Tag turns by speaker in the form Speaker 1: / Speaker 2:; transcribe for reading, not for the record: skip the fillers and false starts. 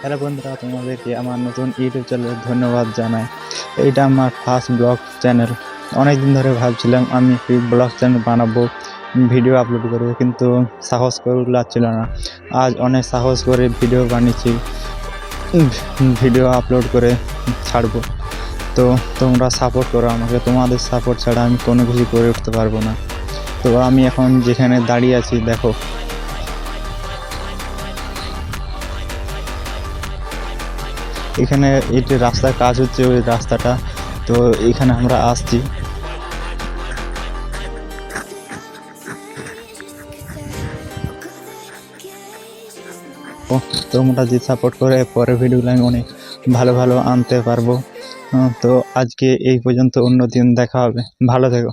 Speaker 1: Hello বন্ধুরা, তোমাদেরকে আমার নতুন ইউটিউব চ্যানেলে ধন্যবাদ জানাই। এইটা আমার ফার্স্ট ব্লগ চ্যানেল। অনেক দিন ধরে ভাবছিলাম আমি একটি ব্লগ চ্যানেল বানাবো, ভিডিও আপলোড করবো, কিন্তু সাহস করে লাগছিল না। আজ অনেক সাহস করে ভিডিও বানিয়েছি, ভিডিও আপলোড করে ছাড়বো। তো তোমরা সাপোর্ট করো আমাকে, তোমাদের সাপোর্ট ছাড়া আমি কোনো কিছু করে উঠতে পারবো না। তো আমি এখন যেখানে দাঁড়িয়ে আছি দেখো, এখানে এটি রাস্তার কাজ হচ্ছে, ওই রাস্তাটা। তো এখানে আমরা আসছি। তোমরা যে সাপোর্ট করে পরের ভিডিওগুলো আমি অনেক ভালো ভালো আনতে পারবো। তো আজকে এই পর্যন্ত, অন্য দিন দেখা হবে। ভালো থেকো।